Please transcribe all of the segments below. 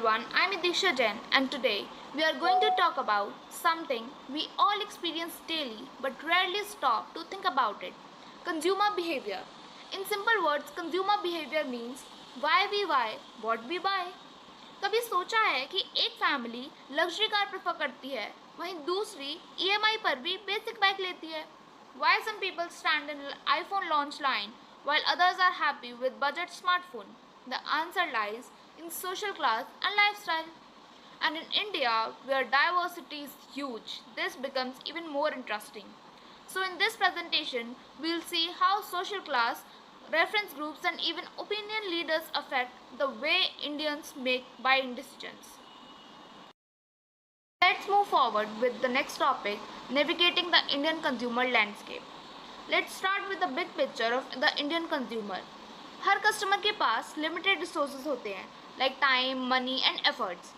everyone, I'm Idisha Jain and today we are going to talk about something we all experience daily but rarely stop to think about it. Consumer behavior. In simple words, consumer behavior means why we buy, what we buy. कभी सोचा है कि एक family luxury car prefer करती है वहीं दूसरी EMI पर भी बेसिक बाइक लेती है? Why some people stand in iPhone launch line while others are happy with budget smartphone? The answer lies in social class and lifestyle. And in India, where diversity is huge, this becomes even more interesting. So in this presentation, we'll see how social class, reference groups and even opinion leaders affect the way Indians make buying decisions. Let's move forward with the next topic, navigating the Indian consumer landscape. Let's start with the big picture of the Indian consumer. हर customer के पास limited resources होते हैं like time, money and efforts.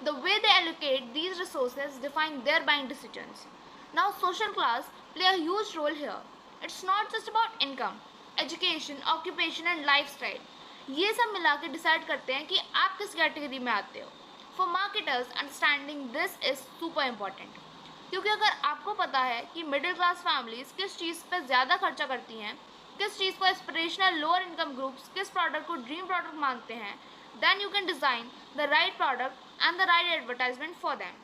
The way they allocate these resources define their buying decisions. Now social class play a huge role here. It's not just about income, education, occupation and lifestyle. ये सब मिला के decide करते हैं कि आप किस category में आते हो. For marketers understanding this is super important, क्योंकि अगर आपको पता है कि मिडिल क्लास फैमिलीज किस चीज़ पर ज़्यादा खर्चा करती हैं, किस चीज़ को एस्पिरेशनल लोअर इनकम ग्रुप्स किस प्रोडक्ट को ड्रीम प्रोडक्ट मानते हैं, then you can design the right product and the right advertisement for them.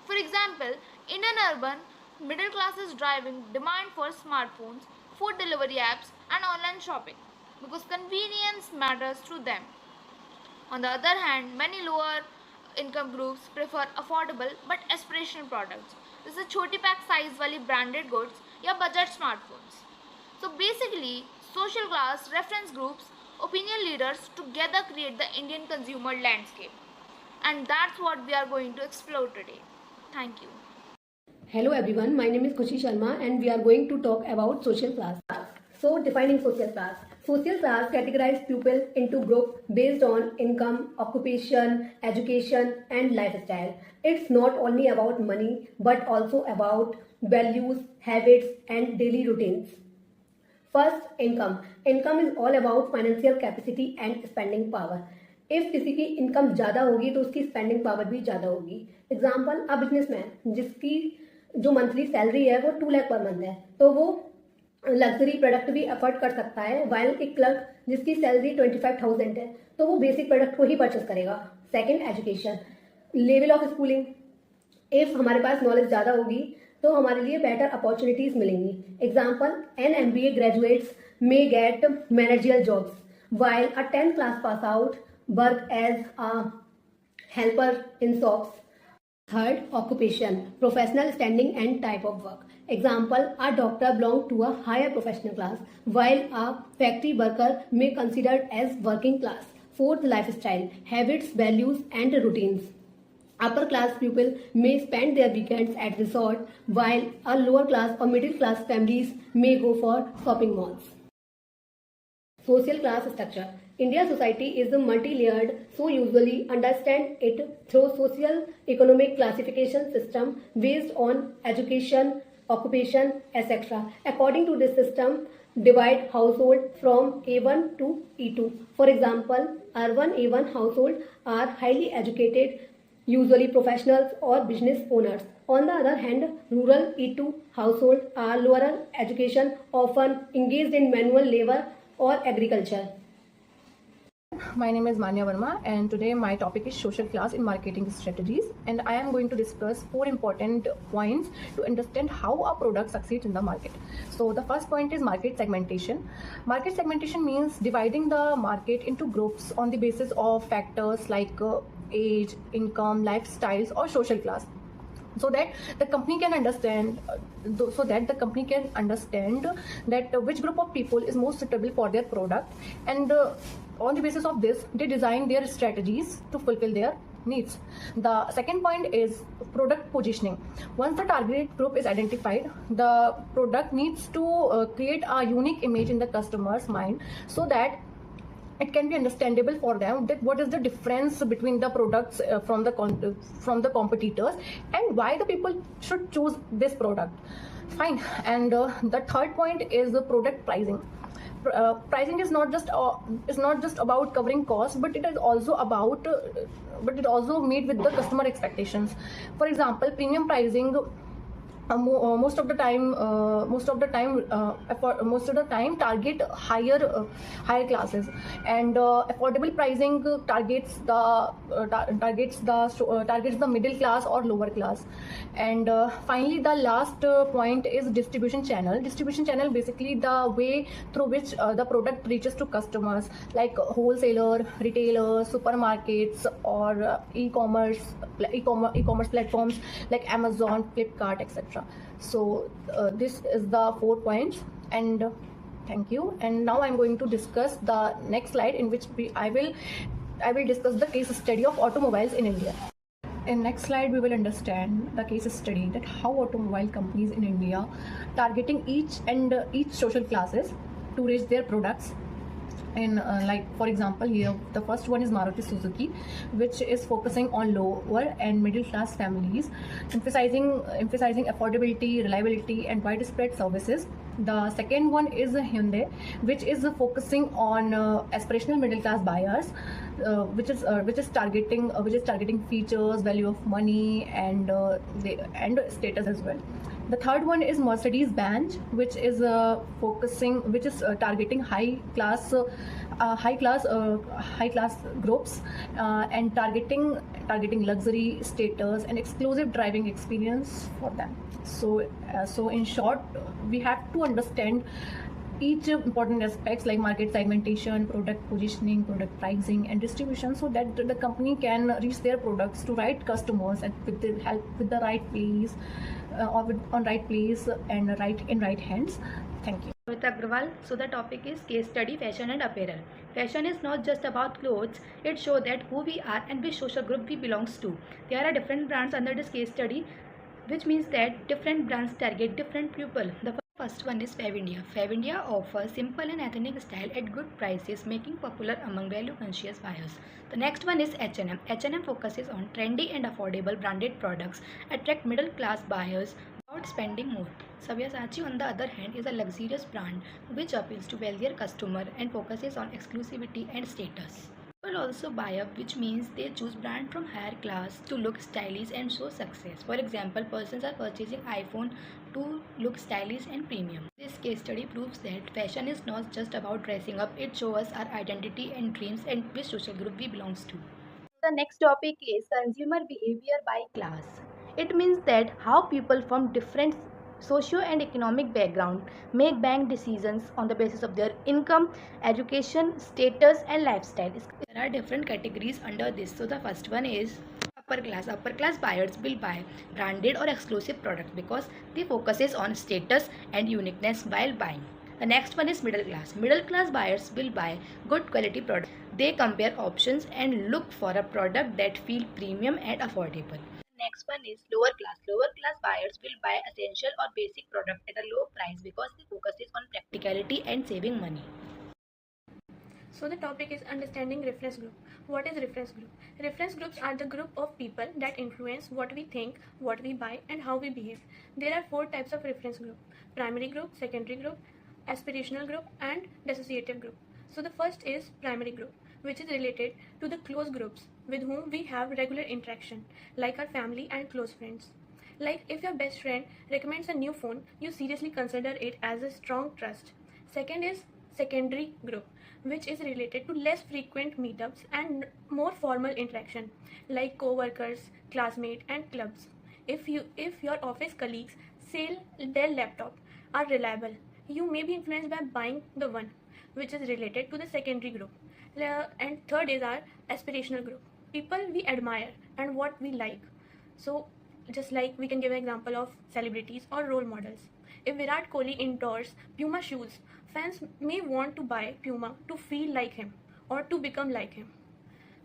For example, Indian urban middle class is driving demand for smartphones, food delivery apps and online shopping because convenience matters to them. On the other hand, many lower income groups prefer affordable but aspirational products, जैसे छोटी pack size वाली branded goods या budget smartphones. So basically, social class, reference groups, opinion leaders together create the Indian consumer landscape. And that's what we are going to explore today. Thank you. Hello everyone, my name is Khushi Sharma and we are going to talk about social class. So defining social class. Social class categorizes people into groups based on income, occupation, education and lifestyle. It's not only about money but also about values, habits and daily routines. First, income. Income is all about financial capacity and spending power. If किसी की income ज़्यादा होगी तो उसकी spending power भी ज़्यादा होगी. Example, a businessman जिसकी जो मंथली सैलरी है वो 2 लाख पर मंथ है तो वो लग्जरी प्रोडक्ट भी अफोर्ड कर सकता है, वाइल एक क्लर्क जिसकी सैलरी 25,000 है तो वो बेसिक प्रोडक्ट को ही परचेस करेगा. Second, education. Level of schooling. If हमारे पास नॉलेज ज़्यादा होगी तो हमारे लिए बेटर अपॉर्चुनिटीज मिलेंगी. Example, an MBA graduates may get managerial jobs while a 10th class pass out work as a helper in shops. Third, occupation. Professional standing and type of work. Example, a doctor belong to a higher professional class while a factory worker may considered as working class. Fourth, lifestyle. Habits, values and routines. Upper class people may spend their weekends at resort, while a lower class or middle class families may go for shopping malls. Social class structure. India's society is multi-layered, so usually understand it through social economic classification system based on education, occupation, etc. According to this system, divide household from A1 to E2. For example, urban A1 household are highly educated, usually professionals or business owners. On the other hand, rural E2 households are lower education, often engaged in manual labor or agriculture. My name is Manya Verma and today my topic is social class in marketing strategies, and I am going to discuss 4 important points to understand how a product succeeds in the market. So the first point is market segmentation. Market segmentation means dividing the market into groups on the basis of factors like age, income, lifestyles or social class, so that the company can understand that which group of people is most suitable for their product, and on the basis of this they design their strategies to fulfill their needs. The second point is product positioning. Once the target group is identified, the product needs to create a unique image in the customer's mind so that it can be understandable for them that what is the difference between the products from the competitors and why the people should choose this product. Fine. And the third point is the product pricing. pricing is not just about covering costs, but it is also about but it also meet with the customer expectations. For example, premium pricing most of the time target higher classes, and affordable pricing targets the middle class or lower class. And finally, the last point is distribution channel, basically the way through which the product reaches to customers, like wholesaler, retailers, supermarkets, or e-commerce platforms like Amazon, Flipkart, etc. So this is the 4 points, and thank you. And now I'm going to discuss the next slide, in which I will discuss the case study of automobiles in India. In next slide, we will understand the case study that how automobile companies in India targeting each social classes to reach their products. In like, for example, here the first one is Maruti Suzuki, which is focusing on lower and middle class families, emphasizing affordability, reliability, and widespread services. The second one is Hyundai, which is focusing on aspirational middle class buyers, which is targeting features, value of money, and status as well. The third one is Mercedes-Benz, which is targeting high class groups, and targeting luxury, status, and exclusive driving experience for them. So in short, we have to understand each important aspects like market segmentation, product positioning, product pricing, and distribution, so that the company can reach their products to right customers and with the help with the right place, on right place and in right hands. Thank you. With Agrawal. So the topic is case study, fashion and apparel. Fashion is not just about clothes, it shows that who we are and which social group we belongs to. There are different brands under this case study, which means that different brands target different people. The first one is Favindia. Favindia offers simple and ethnic style at good prices, making popular among value-conscious buyers. The next one is H&M. H&M focuses on trendy and affordable branded products, attract middle-class buyers without spending more. Sabyasachi, on the other hand, is a luxurious brand which appeals to wealthier customers and focuses on exclusivity and status. People also buy up, which means they choose brand from higher class to look stylish and show success. For example, persons are purchasing iPhone to look stylish and premium. This case study proves that fashion is not just about dressing up, it shows us our identity and dreams and which social group we belongs to. The next topic is consumer behavior by class. It means that how people from different socio and economic background make buying decisions on the basis of their income, education, status, and lifestyle. There are different categories under this. So the first one is upper class. Upper class buyers will buy branded or exclusive products because they focuses on status and uniqueness while buying. The next one is middle class. Middle class buyers will buy good quality products. They compare options and look for a product that feel premium and affordable. Next one is lower class. Lower class buyers will buy essential or basic product at a low price because they focuses on practicality and saving money. So the topic is understanding reference group. What is reference group? Reference groups are the group of people that influence what we think, what we buy, and how we behave. There are 4 types of reference group: primary group, secondary group, aspirational group, and dissociative group. So the first is primary group, which is related to the close groups with whom we have regular interaction, like our family and close friends. Like if your best friend recommends a new phone, you seriously consider it as a strong trust. Second is secondary group, which is related to less frequent meetups and more formal interaction, like co-workers, classmates, and clubs. If your office colleagues sell their laptop are reliable, you may be influenced by buying the one, which is related to the secondary group. And third is our aspirational group, people we admire and what we like. So just like we can give an example of celebrities or role models. If Virat Kohli endorses Puma shoes, fans may want to buy Puma to feel like him or to become like him.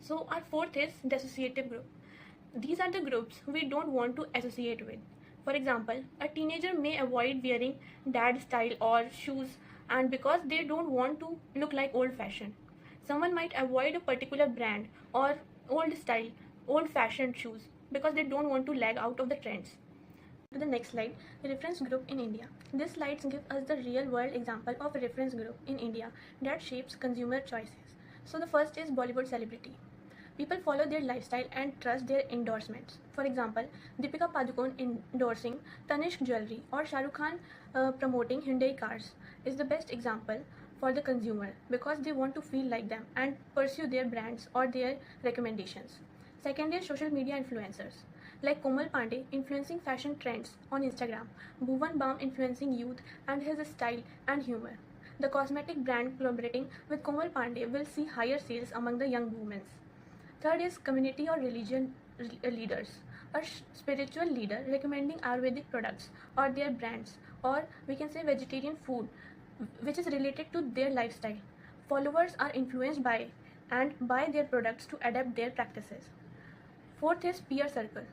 So our fourth is dissociative group. These are the groups we don't want to associate with. For example, a teenager may avoid wearing dad style or shoes and because they don't want to look like old fashioned. Someone might avoid a particular brand or old style, old fashioned shoes because they don't want to lag out of the trends. To the next slide, reference group in India. These slides give us the real world example of a reference group in India that shapes consumer choices. So the first is Bollywood celebrity. People follow their lifestyle and trust their endorsements. For example, Deepika Padukone endorsing Tanishq jewelry or Shah Rukh Khan promoting Hyundai cars is the best example for the consumer because they want to feel like them and pursue their brands or their recommendations. Second is social media influencers like Komal Pandey influencing fashion trends on Instagram, Bhuvan Bam influencing youth and his style and humor. The cosmetic brand collaborating with Komal Pandey will see higher sales among the young women. Third is community or religion leaders. A spiritual leader recommending Ayurvedic products or their brands, or we can say vegetarian food, which is related to their lifestyle. Followers are influenced by and buy their products to adapt their practices. Fourth is peer circle.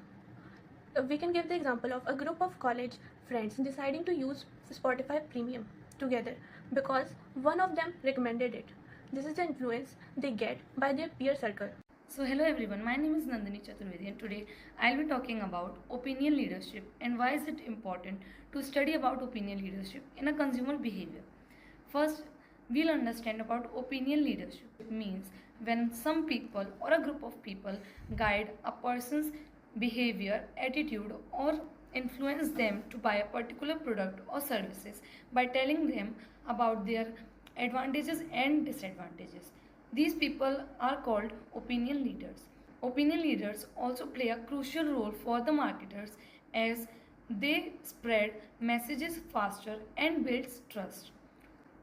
We can give the example of a group of college friends deciding to use Spotify Premium together because one of them recommended it. This is the influence they get by their peer circle. So hello everyone, my name is Nandini Chaturvedi and today I'll be talking about opinion leadership and why is it important to study about opinion leadership in a consumer behavior. First, we'll understand about opinion leadership. It means when some people or a group of people guide a person's behavior, attitude or influence them to buy a particular product or services by telling them about their advantages and disadvantages. These people are called opinion leaders. Opinion leaders also play a crucial role for the marketers as they spread messages faster and builds trust.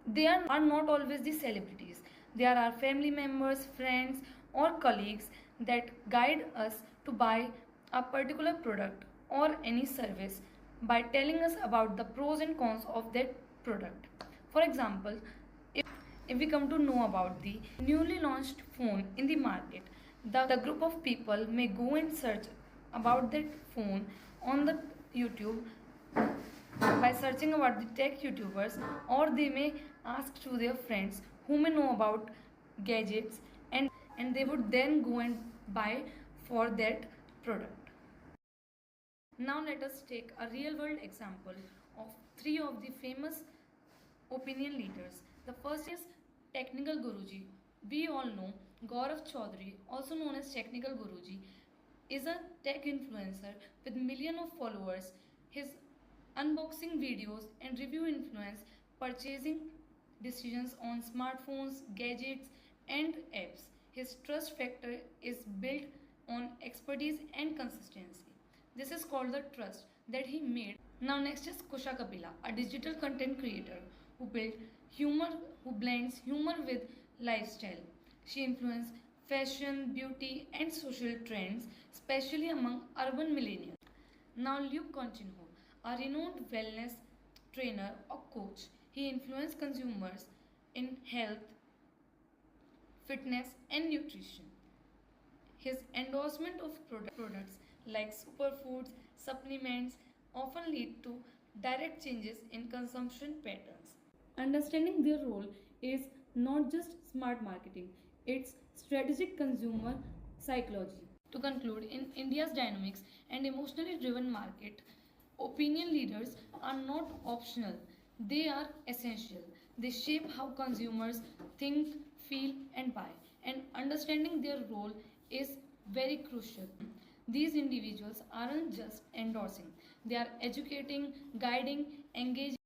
They are not always the celebrities. There are family members, friends or colleagues that guide us to buy a particular product or any service by telling us about the pros and cons of that product. For example, if we come to know about the newly launched phone in the market, the group of people may go and search about that phone on the YouTube by searching about the tech YouTubers, or they may ask to their friends who may know about gadgets and they would then go and buy for that product. Now let us take a real world example of three of the famous opinion leaders. The first is Technical Guruji. We all know Gaurav Chaudhary, also known as Technical Guruji, is a tech influencer with millions of followers. His unboxing videos and review influence purchasing decisions on smartphones, gadgets, and apps. His trust factor is built on expertise and consistency. This is called the trust that he made. Now next is Kusha Kapila, a digital content creator who blends humor with lifestyle. She influenced fashion, beauty and social trends, especially among urban millennials. Now Luke Conchinho, a renowned wellness trainer or coach. He influenced consumers in health, fitness and nutrition. His endorsement of products like superfoods, supplements often lead to direct changes in consumption patterns. Understanding their role is not just smart marketing, it's strategic consumer psychology. To conclude, in India's dynamics and emotionally driven market, opinion leaders are not optional, they are essential. They shape how consumers think, feel, and buy, and understanding their role is very crucial. These individuals aren't just endorsing, they are educating, guiding, engaging